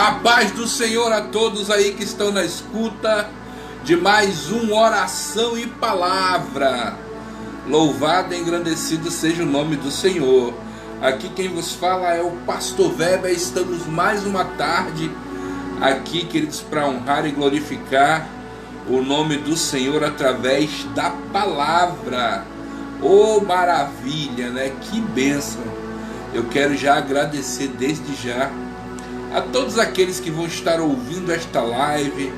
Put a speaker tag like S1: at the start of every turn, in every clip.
S1: A paz do Senhor a todos aí que estão na escuta de mais um Oração e Palavra. Louvado e engrandecido seja o nome do Senhor. Aqui quem vos fala é o Pastor Weber. Estamos mais uma tarde aqui, queridos, para honrar e glorificar o nome do Senhor através da palavra. Oh, maravilha, né? Que bênção! Eu quero já agradecer desde já a todos aqueles que vão estar ouvindo esta live,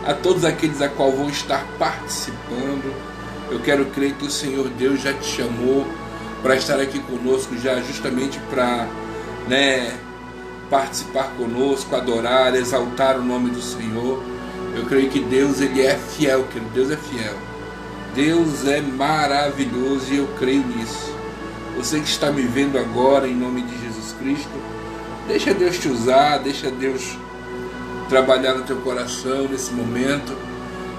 S1: a todos aqueles a qual vão estar participando. Eu quero crer que o Senhor Deus já te chamou para estar aqui conosco, já justamente para, participar conosco, adorar, exaltar o nome do Senhor. Eu creio que Deus, Ele é fiel, querido. Deus é fiel. Deus é maravilhoso e eu creio nisso. Você que está me vendo agora, em nome de Jesus Cristo, deixa Deus te usar, deixa Deus trabalhar no teu coração nesse momento.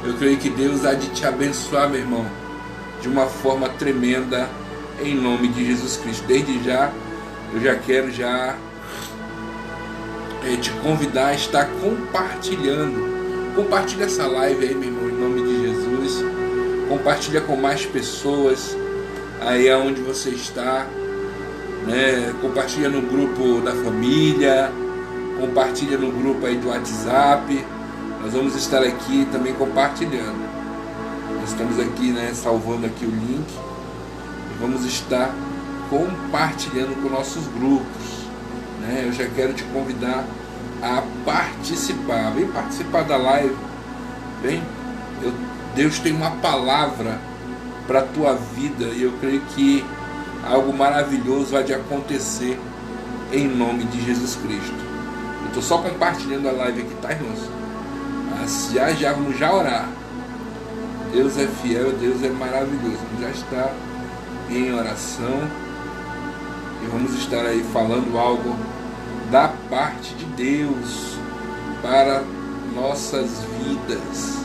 S1: Eu creio que Deus há de te abençoar, meu irmão, de uma forma tremenda, em nome de Jesus Cristo. Desde já, eu já quero te convidar a estar compartilhando. Compartilha essa live aí, meu irmão, em nome de Jesus. Compartilha com mais pessoas aí aonde você está. Compartilha no grupo da família, compartilha no grupo aí do WhatsApp. Nós vamos estar aqui também compartilhando. Nós estamos aqui, salvando aqui o link e vamos estar compartilhando com nossos grupos. Eu já quero te convidar a participar. Vem participar da live. Vem. Deus tem uma palavra para a tua vida e eu creio que algo maravilhoso vai de acontecer em nome de Jesus Cristo. Eu estou só compartilhando a live aqui, tá, irmãos? Mas vamos já orar. Deus é fiel, Deus é maravilhoso. Vamos já estar em oração e vamos estar aí falando algo da parte de Deus para nossas vidas.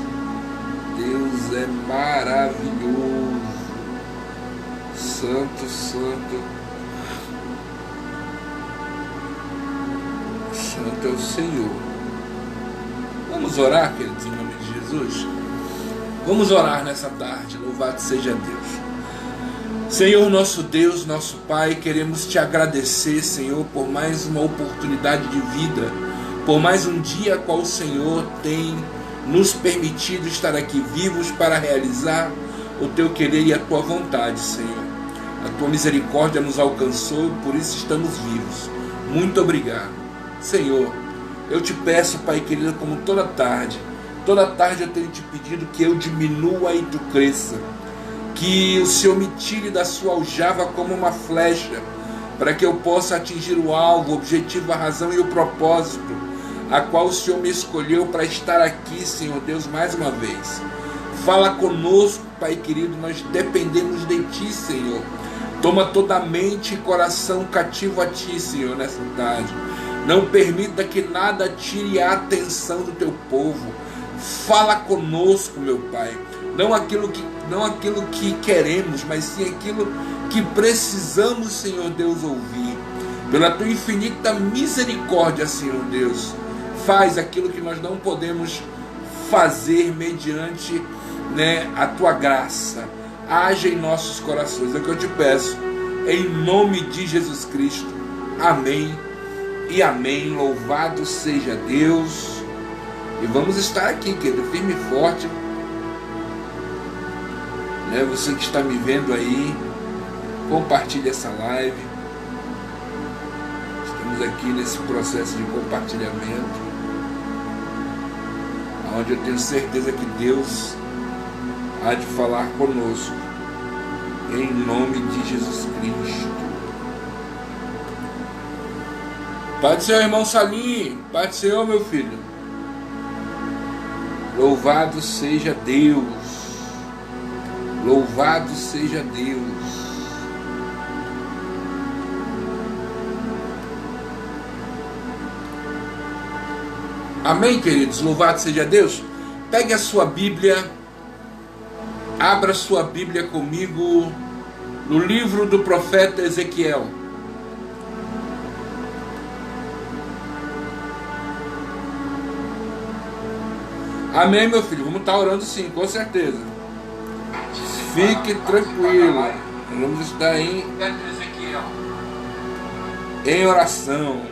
S1: Deus é maravilhoso. Santo, santo, santo é o Senhor. Vamos orar, queridos, em nome de Jesus? Vamos orar nessa tarde, louvado seja Deus. Senhor, nosso Deus, nosso Pai, queremos te agradecer, Senhor, por mais uma oportunidade de vida, por mais um dia qual o Senhor tem nos permitido estar aqui vivos para realizar o teu querer e a tua vontade, Senhor. A tua misericórdia nos alcançou, por isso estamos vivos. Muito obrigado. Senhor, eu te peço, Pai querido, como toda tarde eu tenho te pedido que eu diminua e tu cresça. Que o Senhor me tire da sua aljava como uma flecha, para que eu possa atingir o alvo, o objetivo, a razão e o propósito, a qual o Senhor me escolheu para estar aqui, Senhor Deus, mais uma vez. Fala conosco, Pai querido, nós dependemos de Ti, Senhor. Toma toda a mente e coração cativo a Ti, Senhor, nessa tarde. Não permita que nada tire a atenção do Teu povo. Fala conosco, meu Pai. Não aquilo que queremos, mas sim aquilo que precisamos, Senhor Deus, ouvir. Pela Tua infinita misericórdia, Senhor Deus, faz aquilo que nós não podemos fazer mediante a Tua graça. Haja em nossos corações, é o que eu te peço, em nome de Jesus Cristo. Amém e amém. Louvado seja Deus. E vamos estar aqui, querido, firme e forte. Você que está me vendo aí, compartilhe essa live. Estamos aqui nesse processo de compartilhamento, onde eu tenho certeza que Deus há de falar conosco, em nome de Jesus Cristo. Pai do Senhor, irmão Salim. Pai do Senhor, meu filho. Louvado seja Deus. Louvado seja Deus. Amém, queridos? Louvado seja Deus. Pegue a sua Bíblia. Abra sua Bíblia comigo no livro do profeta Ezequiel. Amém, meu filho. Vamos estar orando sim, com certeza. Fique tranquilo. Vamos estar em oração.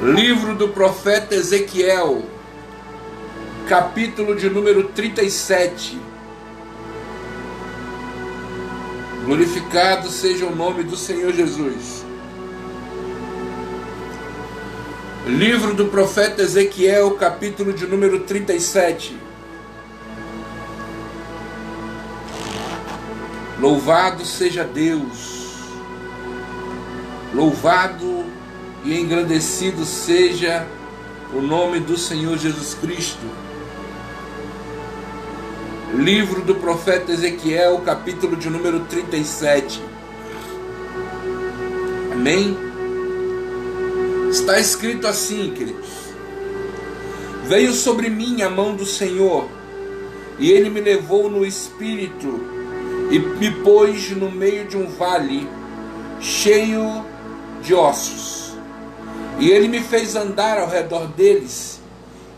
S1: Livro do profeta Ezequiel, capítulo de número 37. Glorificado seja o nome do Senhor Jesus. Livro do profeta Ezequiel, capítulo de número 37. Louvado seja Deus. Louvado e engrandecido seja o nome do Senhor Jesus Cristo. Livro do profeta Ezequiel, capítulo de número 37. Amém? Está escrito assim, queridos: veio sobre mim a mão do Senhor, e Ele me levou no espírito, e me pôs no meio de um vale, cheio de ossos. E Ele me fez andar ao redor deles,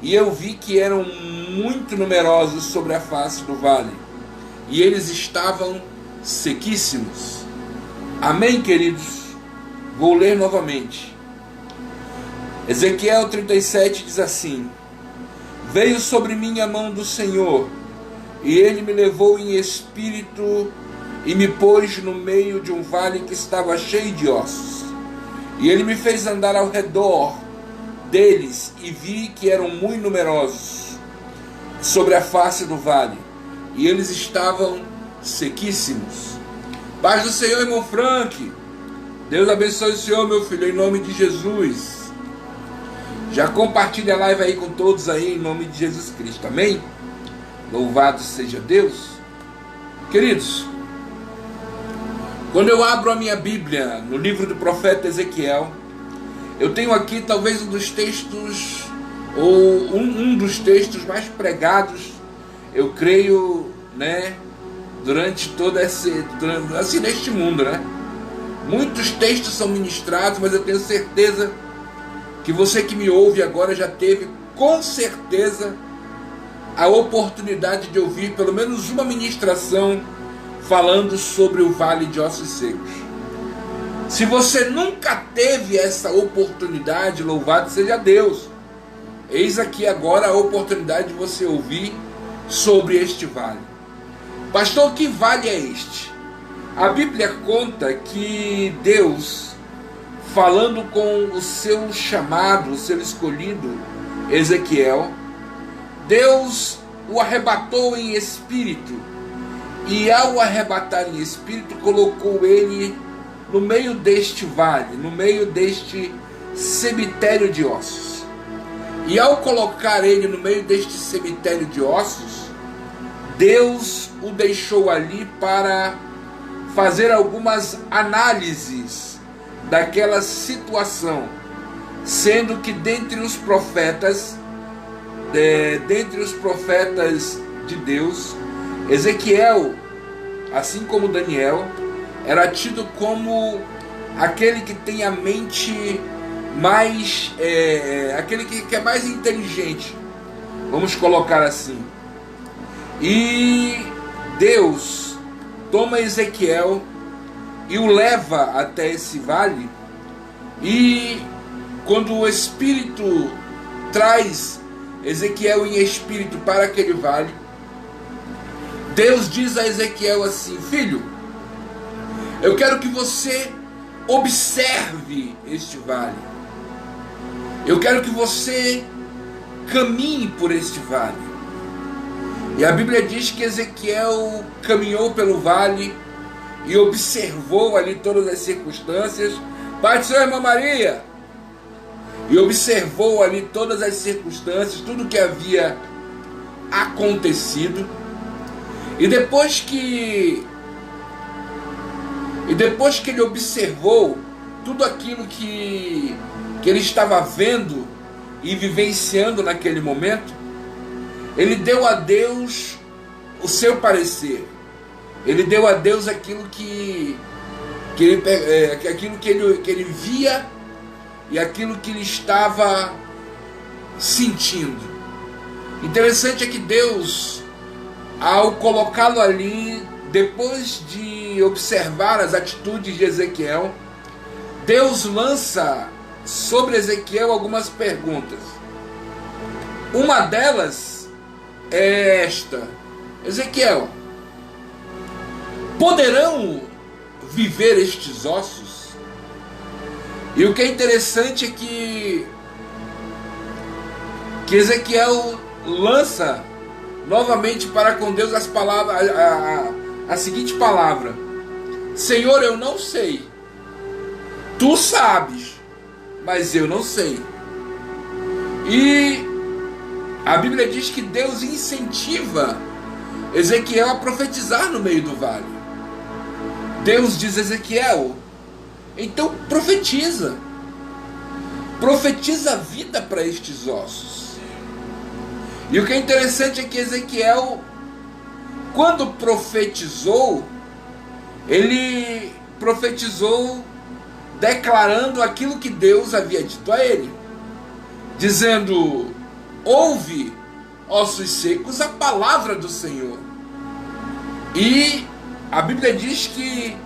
S1: e eu vi que eram muito numerosos sobre a face do vale, e eles estavam sequíssimos. Amém, queridos? Vou ler novamente. Ezequiel 37 diz assim: veio sobre mim a mão do Senhor, e Ele me levou em espírito, e me pôs no meio de um vale que estava cheio de ossos. E Ele me fez andar ao redor deles, e vi que eram muito numerosos sobre a face do vale, e eles estavam sequíssimos. Paz do Senhor, irmão Frank. Deus abençoe o Senhor, meu filho, em nome de Jesus. Já compartilha a live aí com todos aí, em nome de Jesus Cristo, amém? Louvado seja Deus. Queridos, quando eu abro a minha Bíblia no livro do profeta Ezequiel, eu tenho aqui talvez um dos textos, ou um dos textos mais pregados, eu creio, né, durante todo assim, neste mundo, né? Muitos textos são ministrados, mas eu tenho certeza que você que me ouve agora já teve, com certeza, a oportunidade de ouvir pelo menos uma ministração falando sobre o vale de ossos secos. Se você nunca teve essa oportunidade, louvado seja Deus. Eis aqui agora a oportunidade de você ouvir sobre este vale. Pastor, que vale é este? A Bíblia conta que Deus, falando com o seu chamado, o seu escolhido, Ezequiel, Deus o arrebatou em espírito, e ao arrebatar em espírito, colocou ele no meio deste vale, no meio deste cemitério de ossos. E ao colocar ele no meio deste cemitério de ossos, Deus o deixou ali para fazer algumas análises daquela situação, sendo que dentre os profetas de Deus, Ezequiel, assim como Daniel, era tido como aquele que tem a mente mais, aquele que é mais inteligente, vamos colocar assim. E Deus toma Ezequiel e o leva até esse vale, e quando o Espírito traz Ezequiel em espírito para aquele vale, Deus diz a Ezequiel assim: filho, eu quero que você observe este vale, eu quero que você caminhe por este vale. E a Bíblia diz que Ezequiel caminhou pelo vale e observou ali todas as circunstâncias. Pai do Senhor, irmã Maria. E observou ali todas as circunstâncias, tudo que havia acontecido. E depois que ele observou tudo aquilo que ele estava vendo e vivenciando naquele momento, ele deu a Deus o seu parecer. Ele deu a Deus aquilo que ele via e aquilo que ele estava sentindo. Interessante é que Deus, ao colocá-lo ali, depois de observar as atitudes de Ezequiel, Deus lança sobre Ezequiel algumas perguntas. Uma delas é esta: Ezequiel, poderão viver estes ossos? E o que é interessante é que Ezequiel lança novamente para com Deus as palavras, a seguinte palavra: Senhor, eu não sei. Tu sabes, mas eu não sei. E a Bíblia diz que Deus incentiva Ezequiel a profetizar no meio do vale. Deus diz a Ezequiel: então profetiza. Profetiza a vida para estes ossos. E o que é interessante é que Ezequiel, quando profetizou, ele profetizou declarando aquilo que Deus havia dito a ele, dizendo: ouve, ossos secos, a palavra do Senhor. E a Bíblia diz que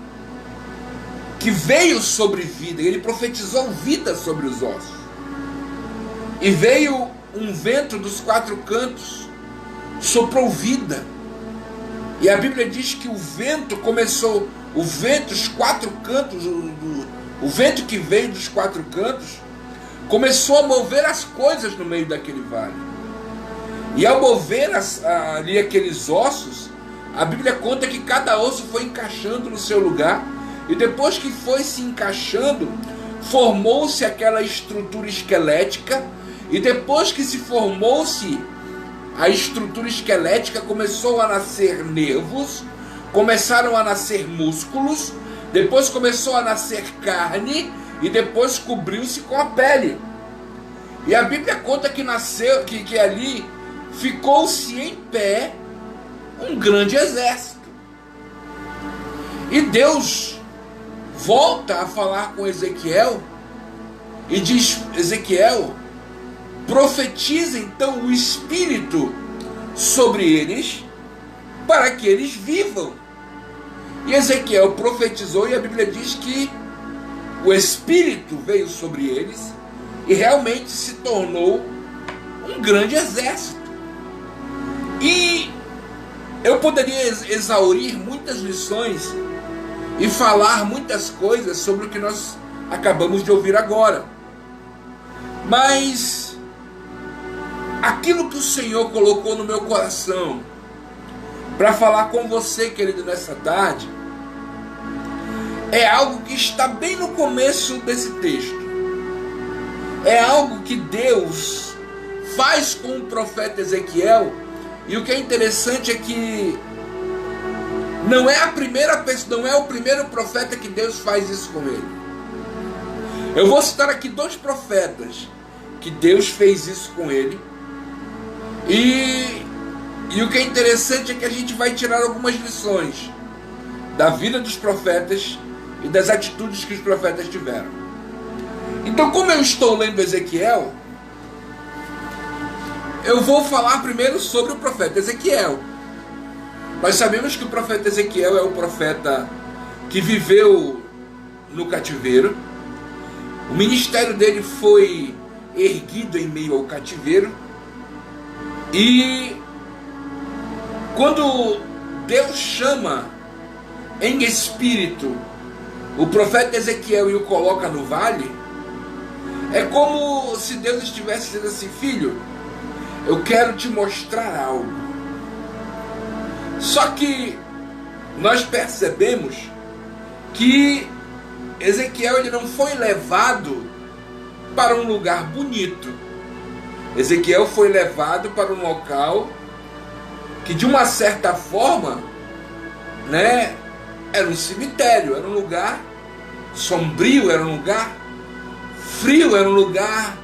S1: veio sobre vida, ele profetizou vida sobre os ossos. E veio um vento dos quatro cantos, soprou vida. E a Bíblia diz que o vento começou, os quatro cantos, o vento que veio dos quatro cantos, começou a mover as coisas no meio daquele vale. E ao mover ali aqueles ossos, a Bíblia conta que cada osso foi encaixando no seu lugar, e depois que foi se encaixando, formou-se aquela estrutura esquelética, e depois que se formou-se a estrutura esquelética, começou a nascer nervos, começaram a nascer músculos, depois começou a nascer carne, e depois cobriu-se com a pele. E a Bíblia conta que nasceu, que ali ficou-se em pé um grande exército. E Deus volta a falar com Ezequiel e diz: Ezequiel, profetiza então o Espírito sobre eles, para que eles vivam. E Ezequiel profetizou, e a Bíblia diz que o Espírito veio sobre eles, e realmente se tornou um grande exército. E eu poderia exaurir muitas lições e falar muitas coisas sobre o que nós acabamos de ouvir agora. Mas aquilo que o Senhor colocou no meu coração para falar com você, querido, nessa tarde, é algo que está bem no começo desse texto. É algo que Deus faz com o profeta Ezequiel. E o que é interessante é que não é a primeira pessoa, não é o primeiro profeta que Deus faz isso com ele. Eu vou citar aqui 2 profetas que Deus fez isso com ele. E o que é interessante é que a gente vai tirar algumas lições da vida dos profetas e das atitudes que os profetas tiveram. Então, como eu estou lendo Ezequiel, eu vou falar primeiro sobre o profeta Ezequiel. Nós sabemos que o profeta Ezequiel é o profeta que viveu no cativeiro. O ministério dele foi erguido em meio ao cativeiro. E quando Deus chama em espírito o profeta Ezequiel e o coloca no vale, é como se Deus estivesse dizendo assim: filho, eu quero te mostrar algo. Só que nós percebemos que Ezequiel ele não foi levado para um lugar bonito. Ezequiel foi levado para um local que, de uma certa forma, né, era um cemitério, era um lugar sombrio, era um lugar frio, era um lugar,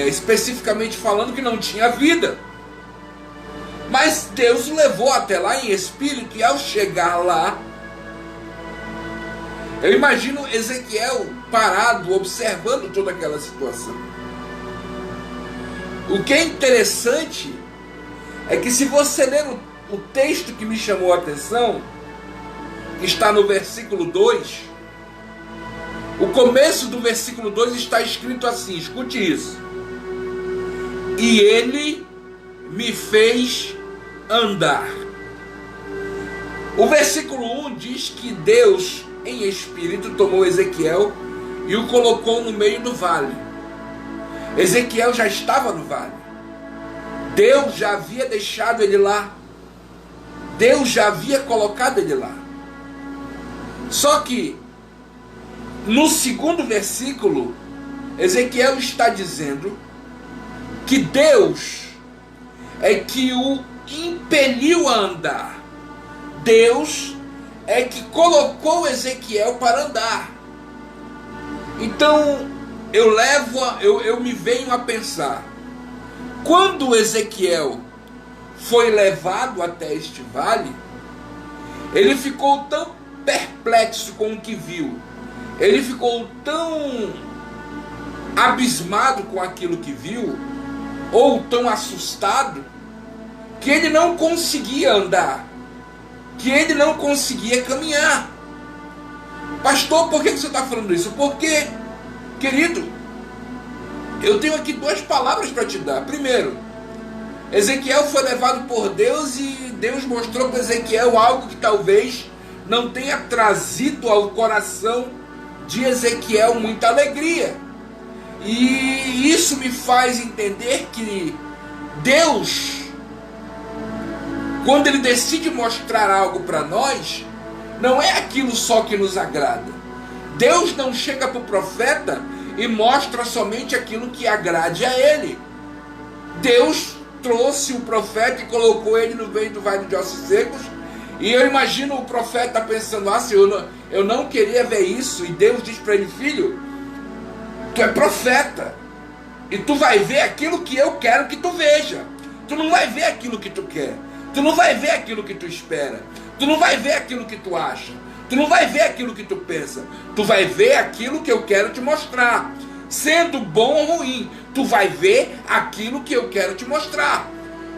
S1: especificamente falando, que não tinha vida. Mas Deus o levou até lá em espírito, e ao chegar lá, eu imagino Ezequiel parado, observando toda aquela situação. O que é interessante é que, se você ler o texto que me chamou a atenção, que está no versículo 2, o começo do versículo 2 está escrito assim, escute isso: e ele me fez andar. O versículo 1 diz que Deus, em espírito, tomou Ezequiel e o colocou no meio do vale. Ezequiel já estava no vale. Deus já havia deixado ele lá. Deus já havia colocado ele lá. Só que, no segundo versículo, Ezequiel está dizendo que Deus é que o impeliu a andar. Deus é que colocou Ezequiel para andar. Então, eu me venho a pensar, quando Ezequiel foi levado até este vale, ele ficou tão perplexo com o que viu, ele ficou tão abismado com aquilo que viu, ou tão assustado, que ele não conseguia andar, que ele não conseguia caminhar. Pastor, por que você está falando isso? Porque, querido, eu tenho aqui duas palavras para te dar. Primeiro, Ezequiel foi levado por Deus e Deus mostrou para Ezequiel algo que talvez não tenha trazido ao coração de Ezequiel muita alegria. E isso me faz entender que Deus, quando Ele decide mostrar algo para nós, não é aquilo só que nos agrada. Deus não chega para o profeta e mostra somente aquilo que agrade a ele. Deus trouxe o profeta e colocou ele no meio do vale de ossos secos. E eu imagino o profeta pensando assim: eu não queria ver isso. E Deus diz para ele: filho, tu é profeta e tu vai ver aquilo que eu quero que tu veja. Tu não vai ver aquilo que tu quer. Tu não vai ver aquilo que tu espera. Tu não vai ver aquilo que tu acha. Tu não vai ver aquilo que tu pensa. Tu vai ver aquilo que eu quero te mostrar. Sendo bom ou ruim, tu vai ver aquilo que eu quero te mostrar.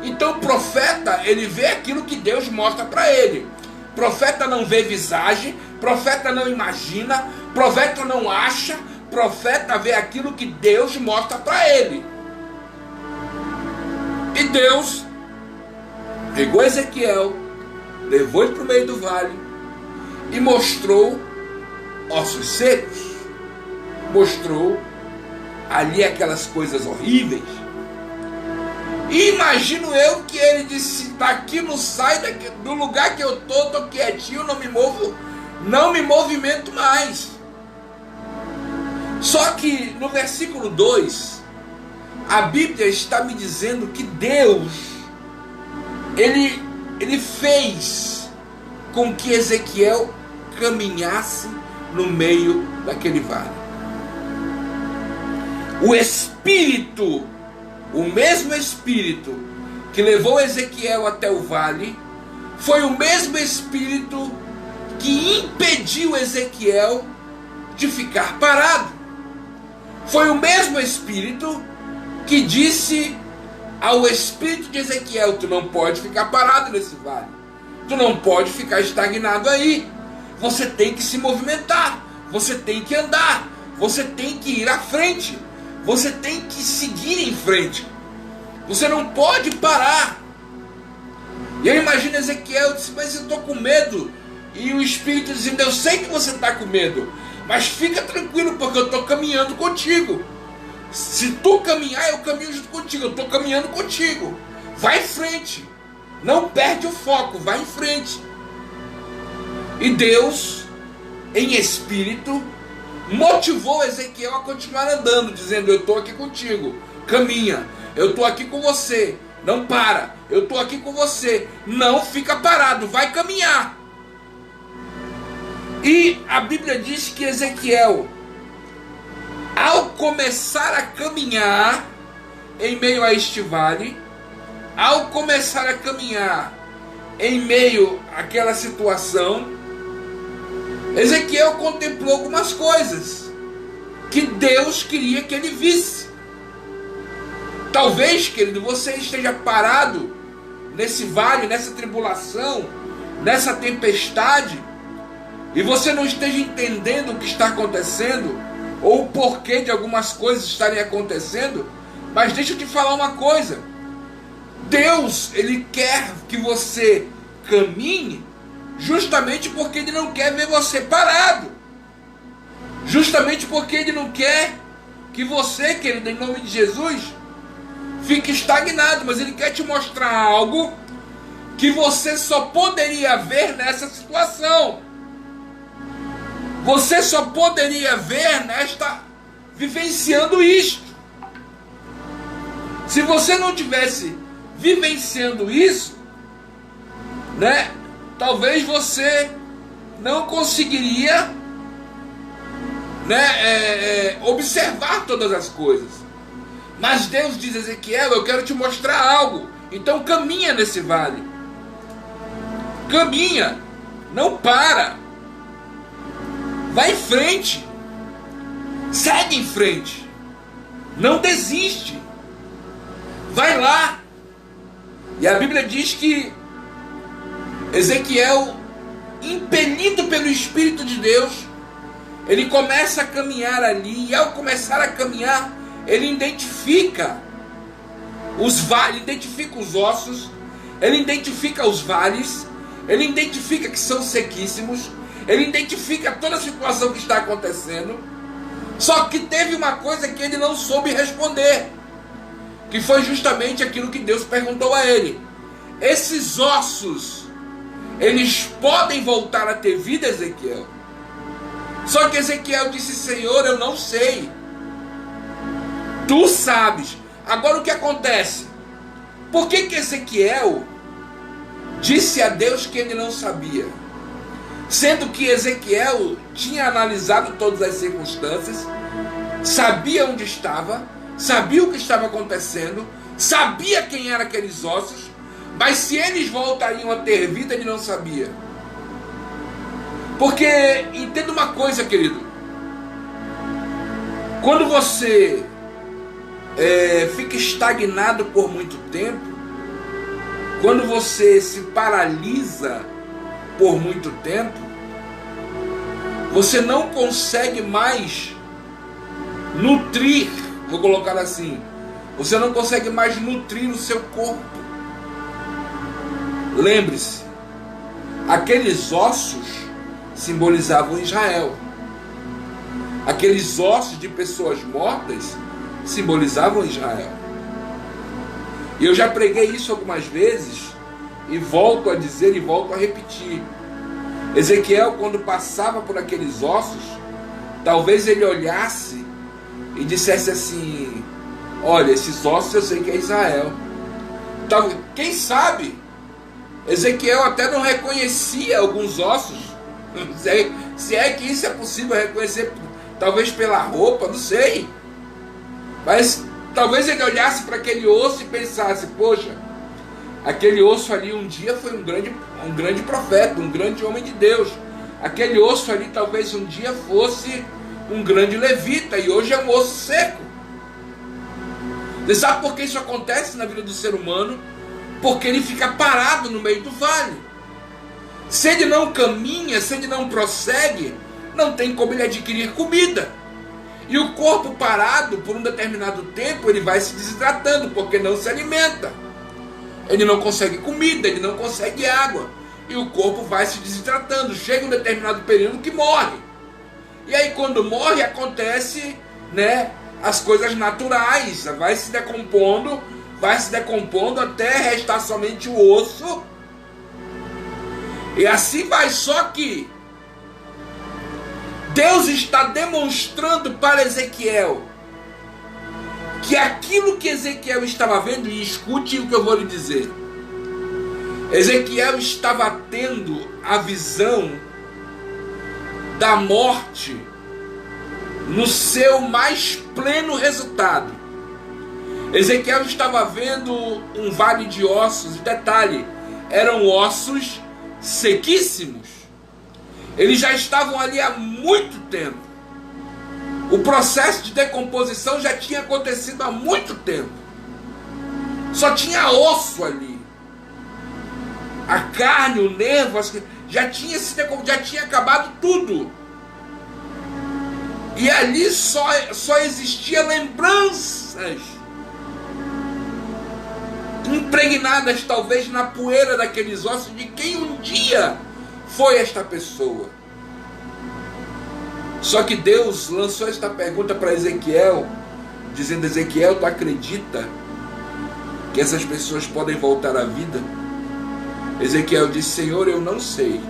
S1: Então o profeta, ele vê aquilo que Deus mostra para ele. Profeta não vê visagem, profeta não imagina, profeta não acha, profeta vê aquilo que Deus mostra para ele. E Deus pegou Ezequiel, levou ele para o meio do vale e mostrou ossos secos, mostrou ali aquelas coisas horríveis. E imagino eu que ele disse: daqui não sai, daqui, do lugar que eu estou quietinho, não me movo, não me movimento mais. Só que no versículo 2, a Bíblia está me dizendo que Deus, ele fez com que Ezequiel caminhasse no meio daquele vale. O Espírito, o mesmo Espírito que levou Ezequiel até o vale, foi o mesmo Espírito que impediu Ezequiel de ficar parado. Foi o mesmo Espírito que disse ao Espírito de Ezequiel: tu não pode ficar parado nesse vale. Tu não pode ficar estagnado aí. Você tem que se movimentar. Você tem que andar. Você tem que ir à frente. Você tem que seguir em frente. Você não pode parar. E eu imagino Ezequiel disse: mas eu estou com medo. E o Espírito dizendo: eu sei que você está com medo, mas fica tranquilo, porque eu estou caminhando contigo. Se tu caminhar, eu caminho junto contigo. Eu estou caminhando contigo. Vai em frente. Não perde o foco, vai em frente. E Deus, em espírito, motivou Ezequiel a continuar andando, dizendo: eu estou aqui contigo, caminha, eu estou aqui com você, não para, eu estou aqui com você, não fica parado, vai caminhar. E a Bíblia diz que Ezequiel, ao começar a caminhar em meio a este vale, ao começar a caminhar em meio àquela situação, Ezequiel contemplou algumas coisas que Deus queria que ele visse. Talvez, querido, você esteja parado nesse vale, nessa tribulação, nessa tempestade, e você não esteja entendendo o que está acontecendo, ou o porquê de algumas coisas estarem acontecendo. Mas deixa eu te falar uma coisa. Deus, Ele quer que você caminhe justamente porque Ele não quer ver você parado. Justamente porque Ele não quer que você, querido, em nome de Jesus, fique estagnado. Mas Ele quer te mostrar algo que você só poderia ver nessa situação. Você só poderia ver vivenciando isto. Se você não tivesse vivenciando isso, né, talvez você não conseguiria, né, observar todas as coisas. Mas Deus diz a Ezequiel: eu quero te mostrar algo. Então caminha nesse vale. Caminha. Não para. Vai em frente. Segue em frente. Não desiste. Vai lá. E a Bíblia diz que Ezequiel, impelido pelo Espírito de Deus, ele começa a caminhar ali. E ao começar a caminhar, ele identifica os vales, identifica os ossos, ele identifica os vales, ele identifica que são sequíssimos, ele identifica toda a situação que está acontecendo. Só que teve uma coisa que ele não soube responder, que foi justamente aquilo que Deus perguntou a ele: esses ossos, eles podem voltar a ter vida, Ezequiel? Só que Ezequiel disse: Senhor, eu não sei. Tu sabes. Agora o que acontece? Por que Ezequiel disse a Deus que ele não sabia? Sendo que Ezequiel tinha analisado todas as circunstâncias, sabia onde estava, sabia o que estava acontecendo, sabia quem eram aqueles ossos, mas se eles voltariam a ter vida, ele não sabia. Porque, entenda uma coisa, querido, quando você fica estagnado por muito tempo, quando você se paralisa por muito tempo, você não consegue mais nutrir, vou colocar assim, você não consegue mais nutrir o seu corpo. Lembre-se, aqueles ossos simbolizavam Israel. Aqueles ossos de pessoas mortas simbolizavam Israel. E eu já preguei isso algumas vezes, e volto a dizer e volto a repetir. Ezequiel, quando passava por aqueles ossos, talvez ele olhasse e dissesse assim: olha, esses ossos eu sei que é Israel. Quem sabe Ezequiel até não reconhecia alguns ossos. Se é que isso é possível reconhecer, talvez pela roupa, não sei. Mas talvez ele olhasse para aquele osso e pensasse: poxa, aquele osso ali um dia foi um grande profeta, um grande homem de Deus. Aquele osso ali talvez um dia fosse um grande levita, e hoje é um osso seco. Você sabe por que isso acontece na vida do ser humano? Porque ele fica parado no meio do vale. Se ele não caminha, se ele não prossegue, não tem como ele adquirir comida. E o corpo parado por um determinado tempo, ele vai se desidratando, porque não se alimenta. Ele não consegue comida, ele não consegue água. E o corpo vai se desidratando. Chega um determinado período que morre. E aí quando morre, acontece, né, as coisas naturais. Vai se decompondo até restar somente o osso. E assim vai. Só que Deus está demonstrando para Ezequiel que aquilo que Ezequiel estava vendo, e escute o que eu vou lhe dizer, Ezequiel estava tendo a visão da morte no seu mais pleno resultado. Ezequiel estava vendo um vale de ossos. Detalhe, eram ossos sequíssimos. Eles já estavam ali há muito tempo. O processo de decomposição já tinha acontecido há muito tempo. Só tinha osso ali. A carne, o nervo, já tinha acabado tudo. E ali só existia lembranças impregnadas talvez na poeira daqueles ossos de quem um dia foi esta pessoa. Só que Deus lançou esta pergunta para Ezequiel, dizendo: Ezequiel, tu acredita que essas pessoas podem voltar à vida? Ezequiel disse: Senhor, eu não sei.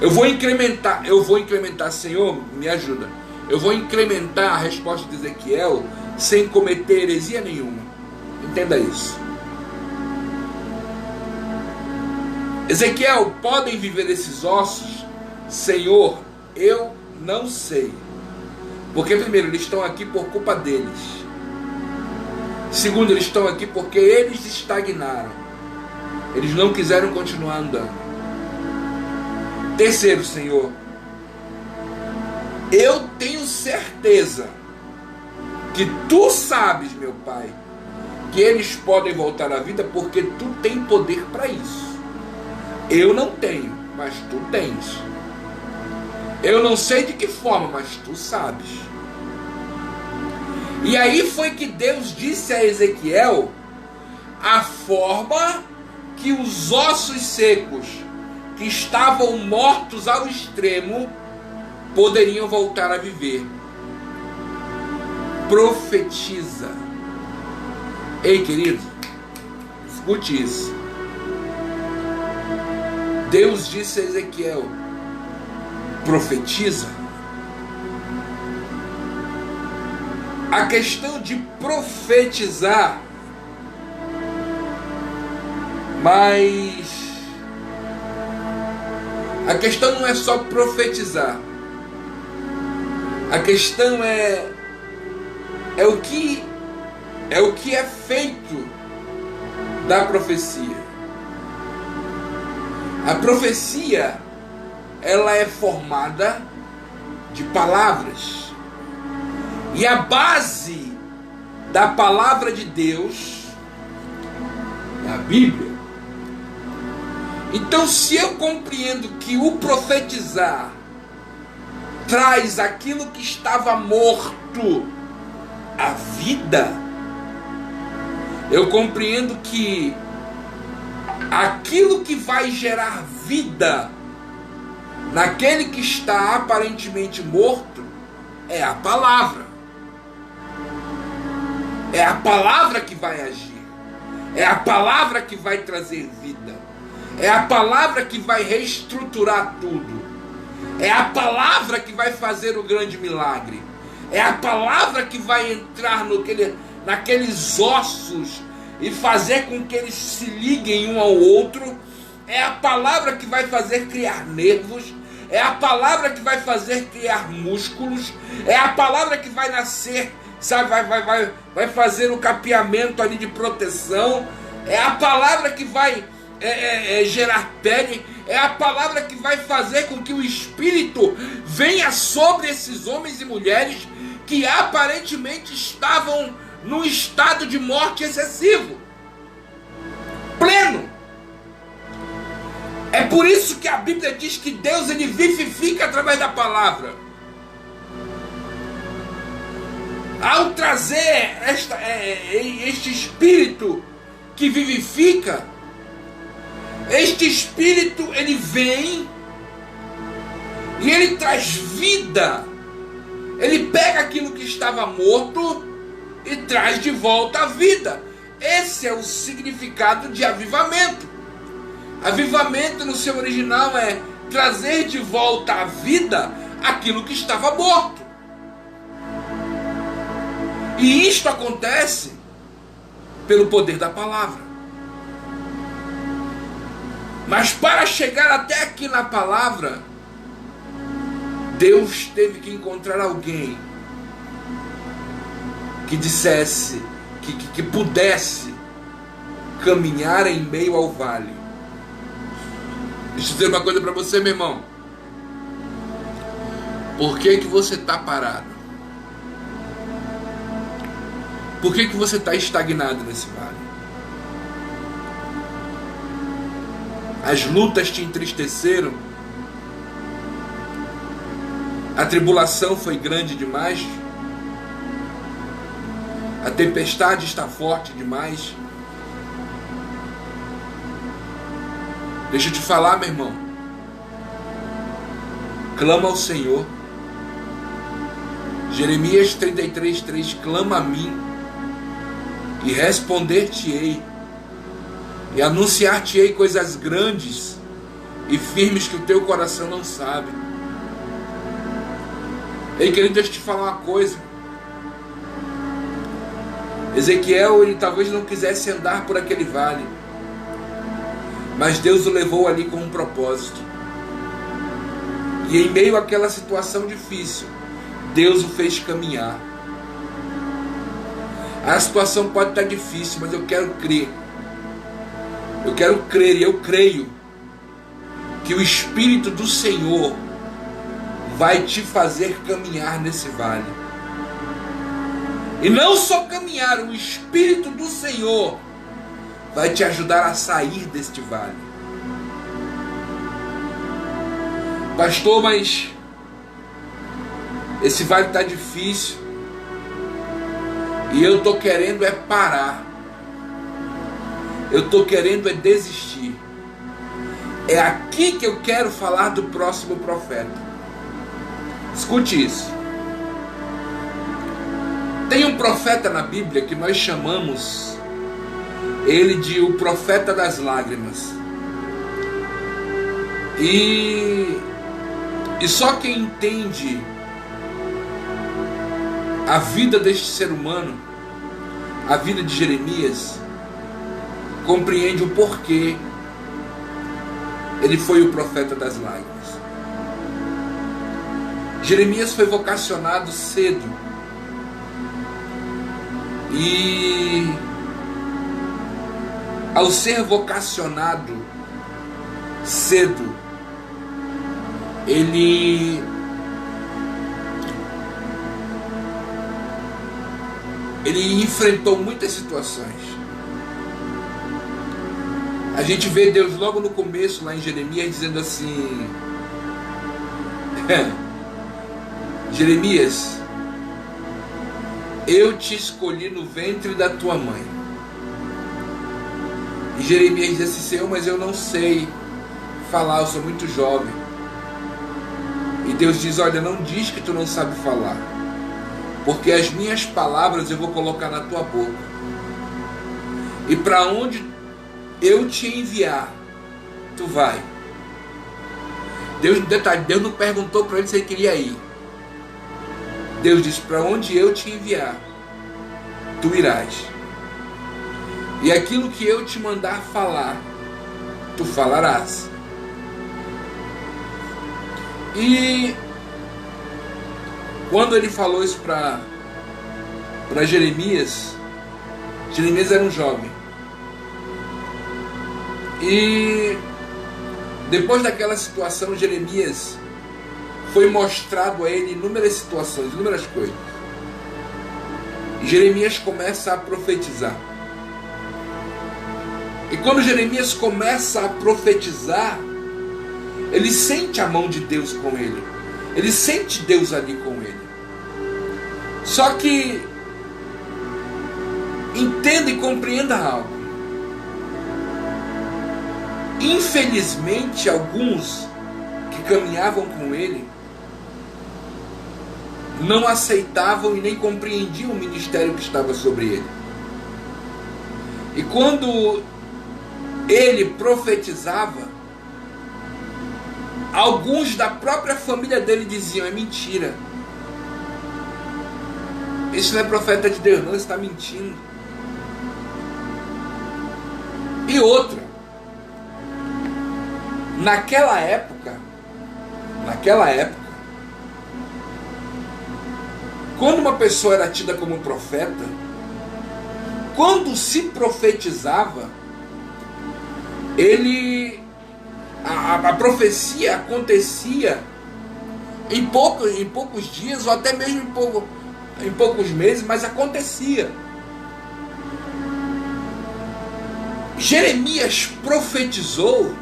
S1: Eu vou incrementar, Senhor, me ajuda. Eu vou incrementar a resposta de Ezequiel sem cometer heresia nenhuma. Entenda isso. Ezequiel, podem viver esses ossos? Senhor, eu não sei. Porque primeiro, eles estão aqui por culpa deles. Segundo, eles estão aqui porque eles estagnaram. Eles não quiseram continuar andando. Terceiro, Senhor, eu tenho certeza que Tu sabes, meu Pai, que eles podem voltar à vida porque Tu tem poder para isso. Eu não tenho, mas Tu tens. Eu não sei de que forma, mas Tu sabes. E aí foi que Deus disse a Ezequiel a forma que os ossos secos que estavam mortos ao extremo poderiam voltar a viver. Profetiza. Ei, querido, escute isso. Deus disse a Ezequiel: profetiza. A questão de profetizar, mas a questão não é só profetizar. A questão é o que é feito da profecia. A profecia, ela é formada de palavras. E a base da palavra de Deus é a Bíblia. Então, se eu compreendo que o profetizar traz aquilo que estava morto à vida, eu compreendo que aquilo que vai gerar vida naquele que está aparentemente morto é a palavra. É a palavra que vai agir. É a palavra que vai trazer vida. É a palavra que vai reestruturar tudo. É a palavra que vai fazer o grande milagre. É a palavra que vai entrar naqueles ossos e fazer com que eles se liguem um ao outro. É a palavra que vai fazer criar nervos. É a palavra que vai fazer criar músculos. É a palavra que vai nascer, sabe, vai fazer o capeamento ali de proteção. É a palavra que vai gerar pele. É a palavra que vai fazer com que o Espírito venha sobre esses homens e mulheres que aparentemente estavam num estado de morte excessivo, pleno. É por isso que a Bíblia diz que Deus, ele vivifica através da palavra. Ao trazer este Espírito que vivifica, este Espírito, ele vem e ele traz vida. Ele pega aquilo que estava morto e traz de volta a vida. Esse é o significado de avivamento. Avivamento no seu original é trazer de volta à vida aquilo que estava morto. E isto acontece pelo poder da palavra. Mas para chegar até aqui na palavra, Deus teve que encontrar alguém que dissesse, que pudesse caminhar em meio ao vale. Deixa eu dizer uma coisa para você, meu irmão. Por que você está parado? Por que você está estagnado nesse vale? As lutas te entristeceram? A tribulação foi grande demais? A tempestade está forte demais? Deixa eu te falar, meu irmão. Clama ao Senhor. Jeremias 33:3, clama a mim, e responder-te-ei, e anunciar-te-ei coisas grandes e firmes que o teu coração não sabe. Ei, querido, deixa eu te falar uma coisa. Ezequiel, ele talvez não quisesse andar por aquele vale, mas Deus o levou ali com um propósito. E em meio àquela situação difícil, Deus o fez caminhar. A situação pode estar difícil, mas eu quero crer. Eu quero crer e eu creio que o Espírito do Senhor vai te fazer caminhar nesse vale. E não só caminhar, o Espírito do Senhor vai te ajudar a sair deste vale. Pastor, mas esse vale está difícil e eu estou querendo é parar. Eu estou querendo é desistir. É aqui que eu quero falar do próximo profeta. Escute isso. Tem um profeta na Bíblia que nós chamamos ele de o profeta das lágrimas. E só quem entende a vida deste ser humano, a vida de Jeremias, compreende o porquê ele foi o profeta das lágrimas. Jeremias foi vocacionado cedo. E ao ser vocacionado cedo, ele enfrentou muitas situações. A gente vê Deus logo no começo, lá em Jeremias, dizendo assim: Jeremias, eu te escolhi no ventre da tua mãe. E Jeremias diz assim: Senhor, mas eu não sei falar, eu sou muito jovem. E Deus diz: olha, não diz que tu não sabe falar, porque as minhas palavras eu vou colocar na tua boca. E para onde eu te enviar, tu vai. Deus não perguntou para ele se ele queria ir. Deus disse: para onde eu te enviar, tu irás. E aquilo que eu te mandar falar, tu falarás. E quando ele falou isso para Jeremias, Jeremias era um jovem. E depois daquela situação, Jeremias foi mostrado a ele inúmeras situações, inúmeras coisas. E Jeremias começa a profetizar. E quando Jeremias começa a profetizar, ele sente a mão de Deus com ele. Ele sente Deus ali com ele. Só que entenda e compreenda algo. Infelizmente, alguns que caminhavam com ele não aceitavam e nem compreendiam o ministério que estava sobre ele. E quando ele profetizava, alguns da própria família dele diziam: é mentira, isso não é profeta de Deus não, está mentindo. E outra, naquela época, quando uma pessoa era tida como profeta, quando se profetizava, a profecia acontecia em poucos dias, ou até mesmo em poucos meses, mas acontecia. Jeremias profetizou,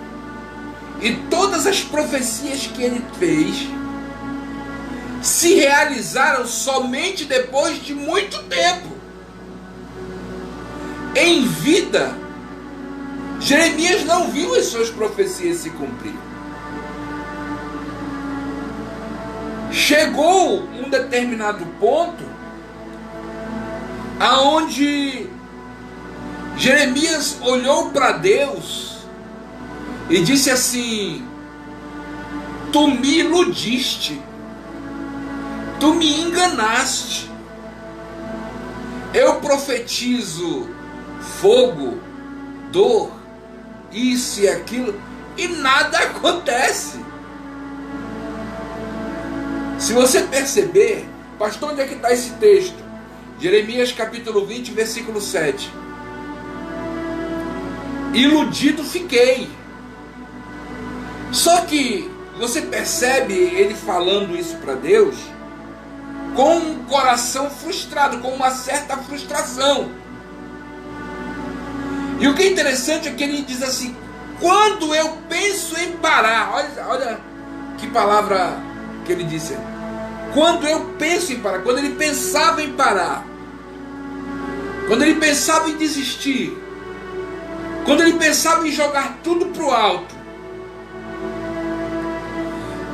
S1: e todas as profecias que ele fez se realizaram somente depois de muito tempo. Em vida, Jeremias não viu as suas profecias se cumprir. Chegou um determinado ponto aonde Jeremias olhou para Deus e disse assim: tu me iludiste, tu me enganaste, eu profetizo fogo, dor, isso e aquilo, e nada acontece. Se você perceber, pastor, onde é que está esse texto? Jeremias capítulo 20, versículo 7. Iludido fiquei. Só que você percebe ele falando isso para Deus com um coração frustrado, com uma certa frustração. E o que é interessante é que ele diz assim: quando eu penso em parar, olha que palavra que ele disse. Quando eu penso em parar, quando ele pensava em parar, quando ele pensava em desistir, quando ele pensava em jogar tudo para o alto,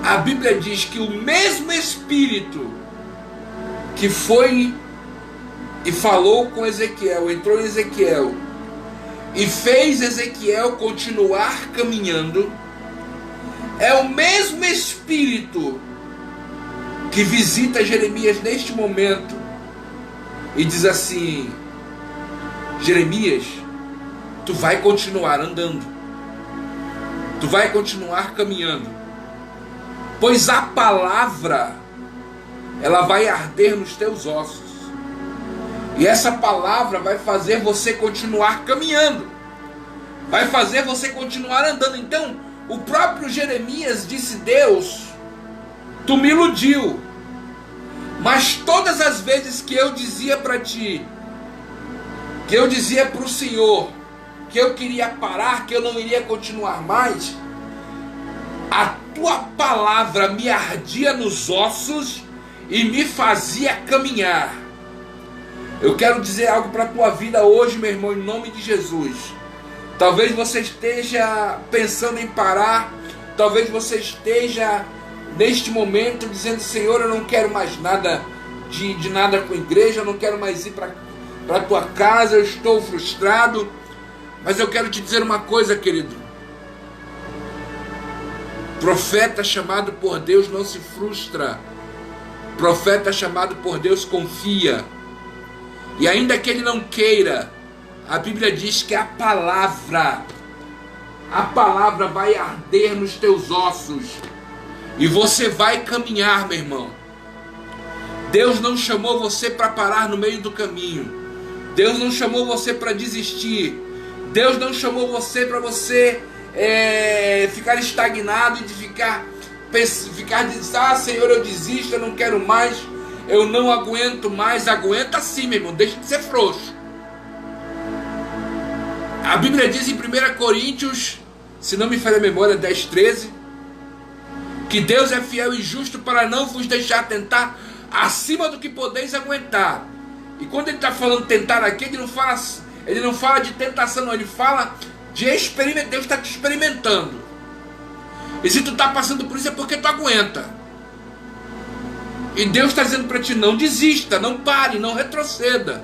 S1: a Bíblia diz que o mesmo Espírito que foi e falou com Ezequiel, entrou em Ezequiel e fez Ezequiel continuar caminhando, é o mesmo Espírito que visita Jeremias neste momento e diz assim: Jeremias, tu vai continuar andando, tu vai continuar caminhando, pois a palavra, ela vai arder nos teus ossos, e essa palavra vai fazer você continuar caminhando, vai fazer você continuar andando. Então o próprio Jeremias disse: Deus, tu me iludiu, mas todas as vezes que eu dizia para ti, que eu dizia para o Senhor que eu queria parar, que eu não iria continuar mais, a tua palavra me ardia nos ossos e me fazia caminhar. Eu quero dizer algo para a tua vida hoje, meu irmão, em nome de Jesus. Talvez você esteja pensando em parar, talvez você esteja neste momento dizendo: Senhor, eu não quero mais nada de nada com a igreja, eu não quero mais ir para a tua casa, eu estou frustrado. Mas eu quero te dizer uma coisa, querido: profeta chamado por Deus não se frustra, profeta chamado por Deus confia, e ainda que ele não queira, a Bíblia diz que a palavra vai arder nos teus ossos, e você vai caminhar, meu irmão. Deus não chamou você para parar no meio do caminho, Deus não chamou você para desistir, Deus não chamou você para você ficar estagnado e de ficar dizendo: ah, Senhor, eu desisto, eu não quero mais, eu não aguento mais. Aguenta sim, meu irmão, deixa de ser frouxo. A Bíblia diz em 1 Coríntios, se não me falha a memória, 10:13, que Deus é fiel e justo para não vos deixar tentar acima do que podeis aguentar. E quando ele está falando tentar aqui, ele não fala de tentação, não, ele fala de experimentar. Deus está te experimentando, e se tu está passando por isso é porque tu aguenta. E Deus está dizendo para ti: não desista, não pare, não retroceda.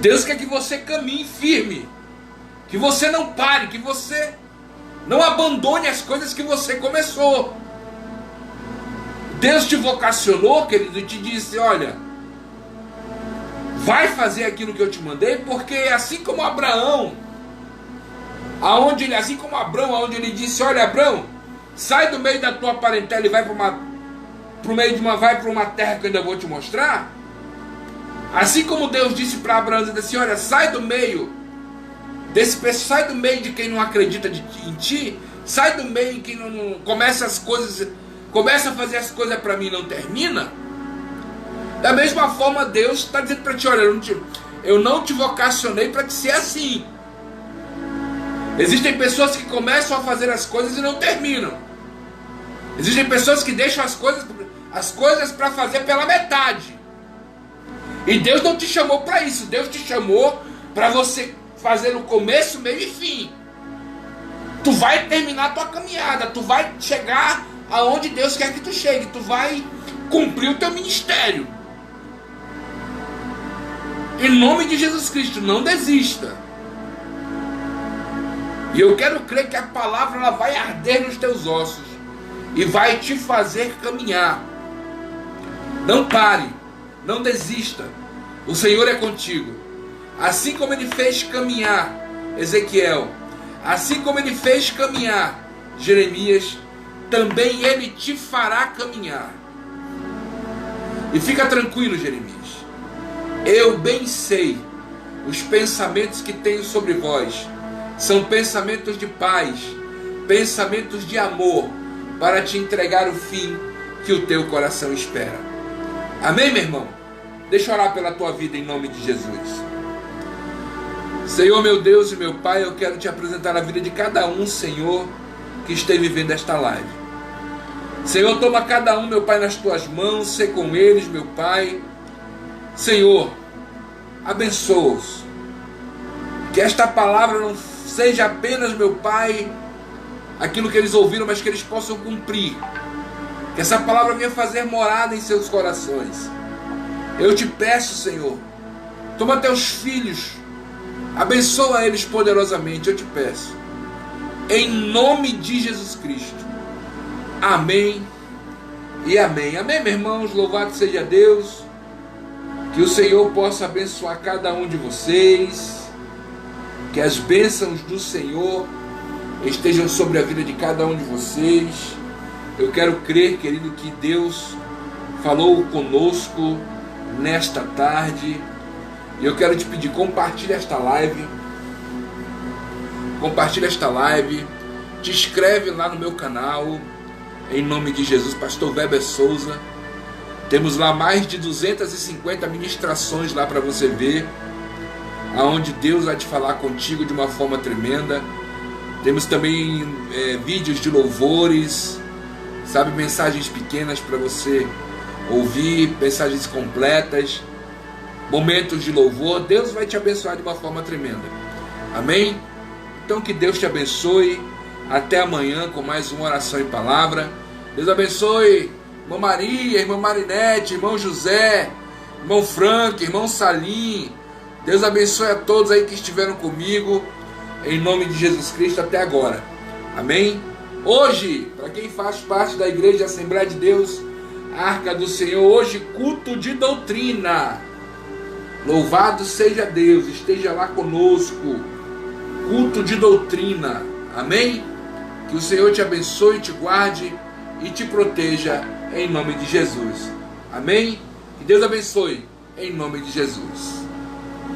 S1: Deus quer que você caminhe firme, que você não pare, que você não abandone as coisas que você começou. Deus te vocacionou, querido, e te disse: olha, vai fazer aquilo que eu te mandei, porque assim como Abraão, aonde ele disse: olha, Abraão, sai do meio da tua parentela e vai para uma terra que eu ainda vou te mostrar. Assim como Deus disse para Abraão, disse assim: olha, sai do meio de quem não acredita em ti, sai do meio em quem não começa a fazer as coisas para mim e não termina. Da mesma forma, Deus está dizendo para ti: olha, Eu não te vocacionei para que seja assim. Existem pessoas que começam a fazer as coisas e não terminam. Existem pessoas que deixam as coisas para fazer pela metade. E Deus não te chamou para isso. Deus te chamou para você fazer o começo, meio e fim. Tu vai terminar a tua caminhada. Tu vai chegar aonde Deus quer que tu chegue. Tu vai cumprir o teu ministério. Em nome de Jesus Cristo, não desista. E eu quero crer que a palavra ela vai arder nos teus ossos e vai te fazer caminhar. Não pare, não desista. O Senhor é contigo. Assim como Ele fez caminhar Ezequiel, assim como Ele fez caminhar Jeremias, também Ele te fará caminhar. E fica tranquilo, Jeremias. Eu bem sei os pensamentos que tenho sobre vós. São pensamentos de paz, pensamentos de amor, para te entregar o fim que o teu coração espera. Amém, meu irmão? Deixa eu orar pela tua vida em nome de Jesus. Senhor, meu Deus e meu Pai, eu quero te apresentar a vida de cada um, Senhor, que esteja vivendo esta live. Senhor, toma cada um, meu Pai, nas tuas mãos, sê com eles, meu Pai. Senhor, abençoa-os. Que esta palavra não seja apenas, meu Pai, aquilo que eles ouviram, mas que eles possam cumprir. Que essa palavra venha fazer morada em seus corações. Eu te peço, Senhor, toma teus filhos, abençoa eles poderosamente, eu te peço. Em nome de Jesus Cristo. Amém e amém. Amém, meus irmãos, louvado seja Deus. Que o Senhor possa abençoar cada um de vocês. Que as bênçãos do Senhor estejam sobre a vida de cada um de vocês. Eu quero crer, querido, que Deus falou conosco nesta tarde. E eu quero te pedir, compartilhe esta live. Compartilhe esta live. Te inscreve lá no meu canal. Em nome de Jesus, Pastor Weber Souza. Temos lá mais de 250 ministrações lá para você ver, aonde Deus vai te falar contigo de uma forma tremenda. Temos também vídeos de louvores, sabe, mensagens pequenas para você ouvir, mensagens completas, momentos de louvor. Deus vai te abençoar de uma forma tremenda. Amém? Então que Deus te abençoe. Até amanhã com mais uma oração em palavra. Deus abençoe irmã Maria, irmã Marinete, irmão José, irmão Frank, irmão Salim. Deus abençoe a todos aí que estiveram comigo, em nome de Jesus Cristo até agora. Amém? Hoje, para quem faz parte da Igreja Assembleia de Deus, Arca do Senhor, hoje culto de doutrina. Louvado seja Deus, esteja lá conosco. Culto de doutrina. Amém? Que o Senhor te abençoe, te guarde e te proteja em nome de Jesus. Amém? Que Deus abençoe em nome de Jesus.